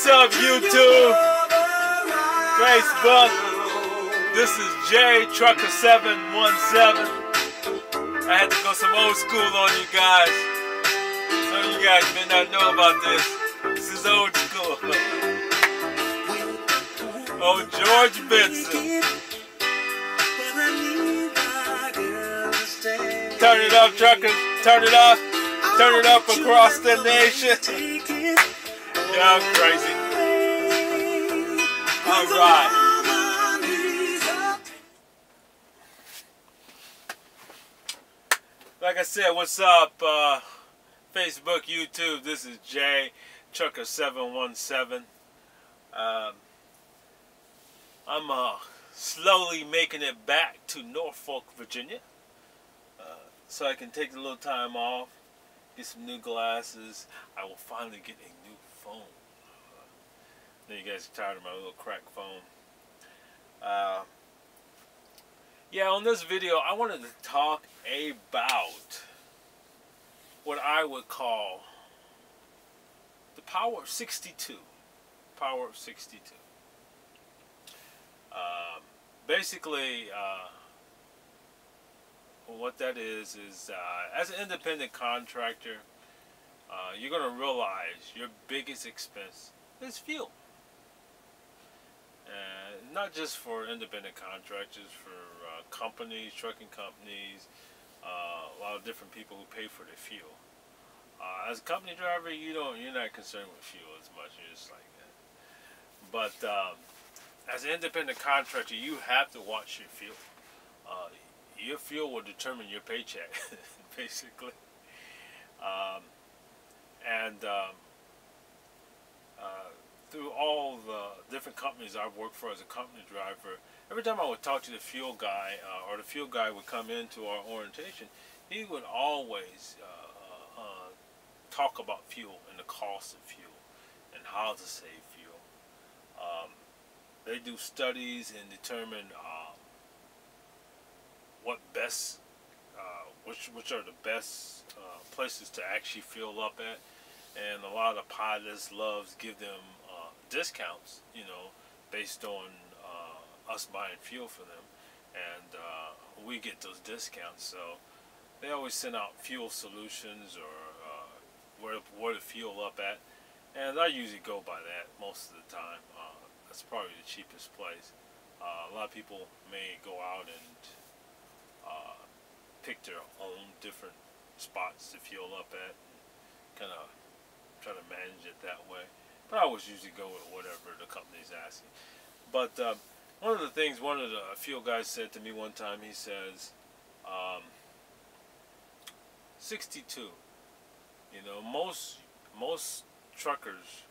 What's up, YouTube, Facebook? This is J Trucker 717. I had to go some old school on you guys. Some of you guys may not know about this. This is old school. Oh, George Benson. Turn it up, truckers. Turn it up. Turn it up across the nation. Yeah, I'm crazy. All right. Like I said, what's up, Facebook, YouTube? This is J Trucker 717. I'm slowly making it back to Norfolk, Virginia, so I can take a little time off, get some new glasses. I will finally get a new phone. I know you guys are tired of my little crack phone. Yeah, on this video, I wanted to talk about what I would call the power of 62. Power of 62. Basically, what that is as an independent contractor, you're going to realize your biggest expense is fuel. Not just for independent contractors, for companies, trucking companies, a lot of different people who pay for the fuel. As a company driver, you're not concerned with fuel as much. You're just like that. But as an independent contractor, you have to watch your fuel. Your fuel will determine your paycheck, basically. Through all the different companies I've worked for as a company driver, every time I would talk to the fuel guy, or the fuel guy would come into our orientation, he would always talk about fuel and the cost of fuel and how to save fuel. They do studies and determine which are the best places to actually fuel up at, and a lot of pilots give them discounts, based on us buying fuel for them, and we get those discounts. So they always send out fuel solutions, or where to fuel up at, and I usually go by that most of the time. That's probably the cheapest place. A lot of people may go out and pick their own different spots to fuel up at, and kind of try to manage it that way. But I always usually go with whatever the company's asking. But one of the things one of the fuel guys said to me one time, he says, 62. Most truckers,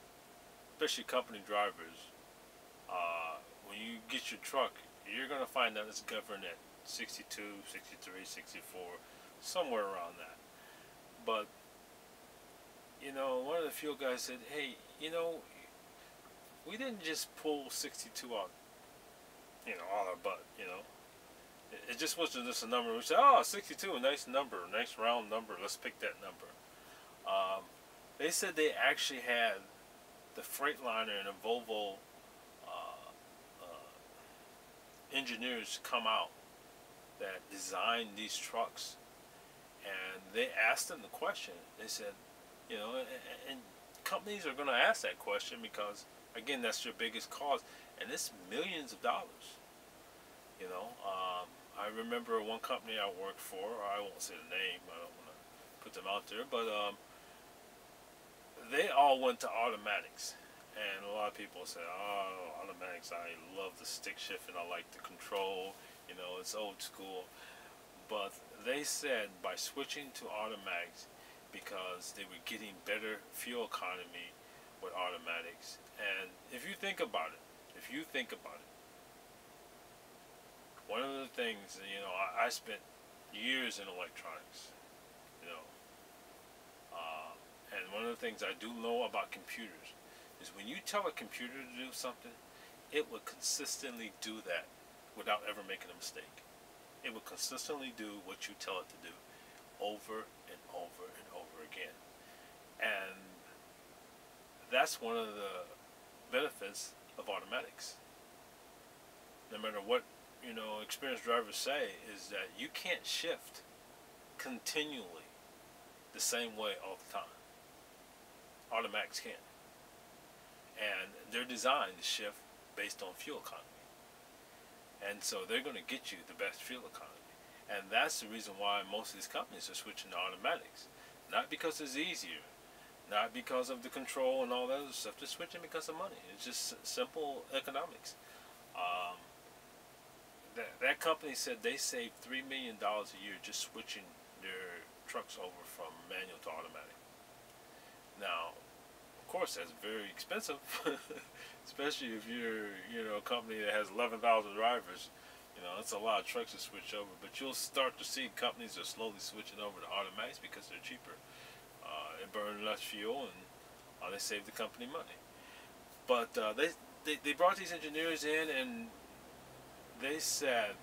especially company drivers, when you get your truck, you're going to find that it's governed at 62, 63, 64, somewhere around that. But one of the fuel guys said, hey, we didn't just pull 62 out, out our butt, It just wasn't just a number. We said, oh, 62, a nice number, nice round number, let's pick that number. They said they actually had the Freightliner and the Volvo engineers come out that designed these trucks, and they asked them the question. They said, and companies are going to ask that question because, again, that's your biggest cost, and it's millions of dollars. I remember one company I worked for, I won't say the name, I don't want to put them out there, but they all went to automatics, and a lot of people say, oh, automatics, I love the stick shift and I like the control, it's old school. But they said by switching to automatics, because they were getting better fuel economy with automatics. And if you think about it, one of the things, I spent years in electronics, and one of the things I do know about computers is when you tell a computer to do something, it will consistently do that without ever making a mistake. It will consistently do what you tell it to do over and over and over again. And that's one of the benefits of automatics. No matter what, experienced drivers say, is that you can't shift continually the same way all the time. Automatics can. And they're designed to shift based on fuel economy. And so they're going to get you the best fuel economy. And that's the reason why most of these companies are switching to automatics. Not because it's easier, not because of the control and all that other stuff. They're switching because of money. It's just simple economics. That company said they saved $3 million a year just switching their trucks over from manual to automatic. Now, of course, that's very expensive, especially if you're, a company that has 11,000 drivers. That's a lot of trucks to switch over. But you'll start to see companies are slowly switching over to automatics because they're cheaper. They burn less fuel and they save the company money. But they brought these engineers in and they said,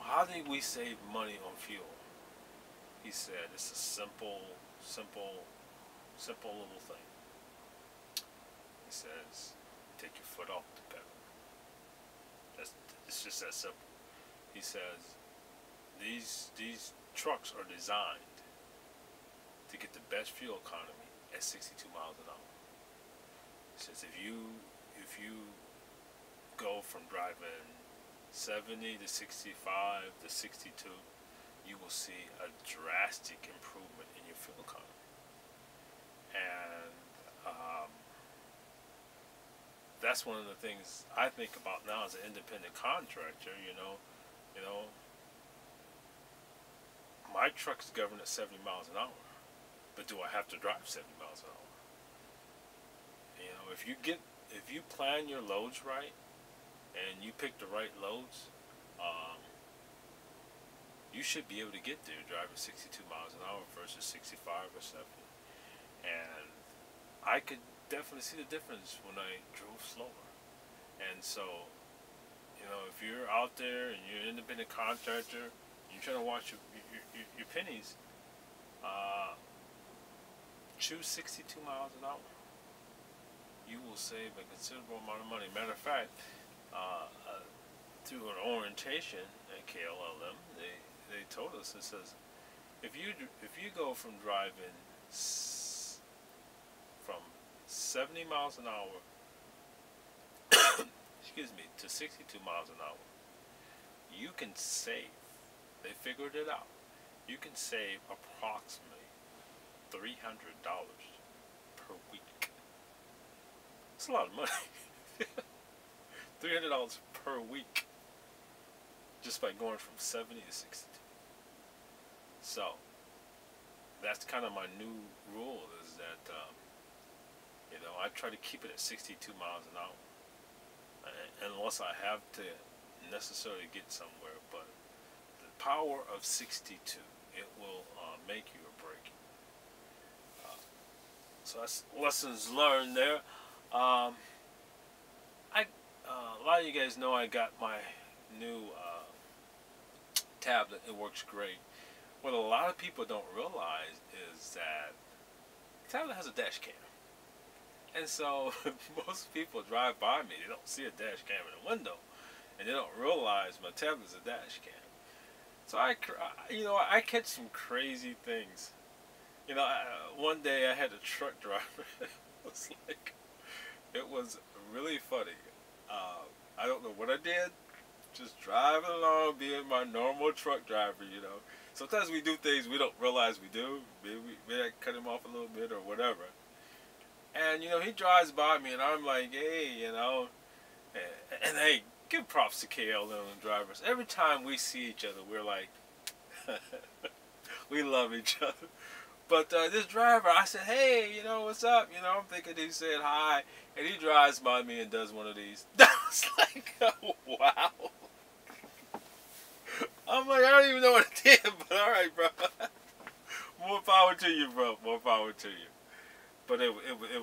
how do we save money on fuel? He said it's a simple little thing. He says, take your foot off the pedal. It's just that simple. He says, these trucks are designed to get the best fuel economy at 62 miles an hour. He says, if you go from driving 70 to 65 to 62, you will see a drastic improvement in your fuel economy. And that's one of the things I think about now as an independent contractor. My truck's governed at 70 miles an hour, but do I have to drive 70 miles an hour? If you plan your loads right and you pick the right loads, you should be able to get there driving 62 miles an hour versus 65 or 70. And I could definitely see the difference when I drove slower. And so, if you're out there and you're an independent contractor, you're trying to watch your pennies, choose 62 miles an hour. You will save a considerable amount of money. Matter of fact, through an orientation at KLLM, they told us, it says, if you go from driving from 70 miles an hour excuse me, to 62 miles an hour, you can save, they figured it out, you can save approximately $300 per week. That's a lot of money. $300 per week just by going from 70 to 62. So that's kind of my new rule, is that I try to keep it at 62 miles an hour, unless I have to necessarily get somewhere. But the power of 62, it will make you or break you. So that's lessons learned there. A lot of you guys know I got my new tablet. It works great. What a lot of people don't realize is that the tablet has a dash cam. And so most people drive by me, they don't see a dash cam in the window, and they don't realize my tablet is a dash cam. So I catch some crazy things. One day I had a truck driver. It was really funny. I don't know what I did. Just driving along, being my normal truck driver, Sometimes we do things we don't realize we do. Maybe I cut him off a little bit or whatever. And, he drives by me and I'm like, hey, and hey, give props to KLM drivers. Every time we see each other, we're like, we love each other. But this driver, I said, hey, what's up? I'm thinking he said hi. And he drives by me and does one of these. I was like, oh, wow. I'm like, I don't even know what I did, but all right, bro. More power to you, bro. More power to you. But it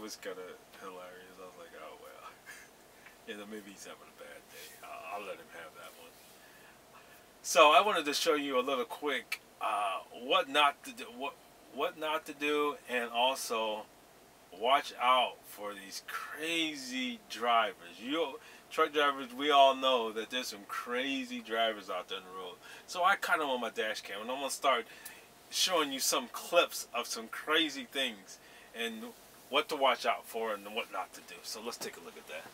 was kind of hilarious. I was like, oh, well. Maybe he's having a bad day. I'll let him have that one. So I wanted to show you a little quick what not to do, and also watch out for these crazy drivers. Truck drivers, we all know that there's some crazy drivers out there on the road. So I caught them on my dash cam, and I'm gonna start showing you some clips of some crazy things and what to watch out for and what not to do. So let's take a look at that.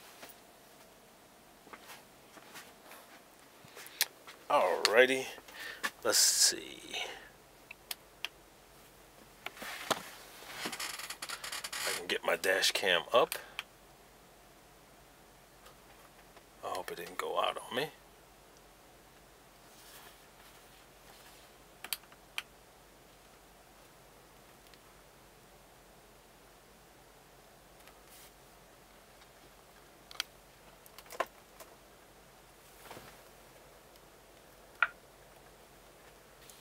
Alrighty, let's see. I can get my dash cam up. I hope it didn't go out on me.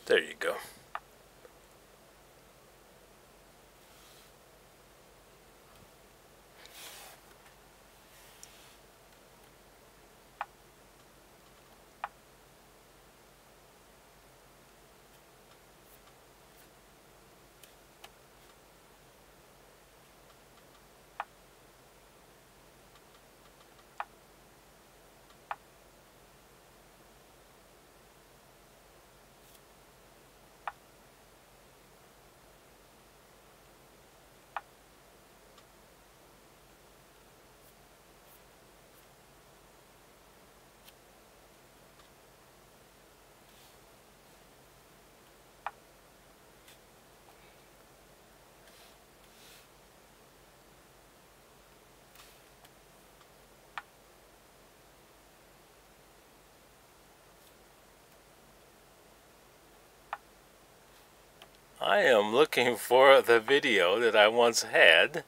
There you go. I am looking for the video that I once had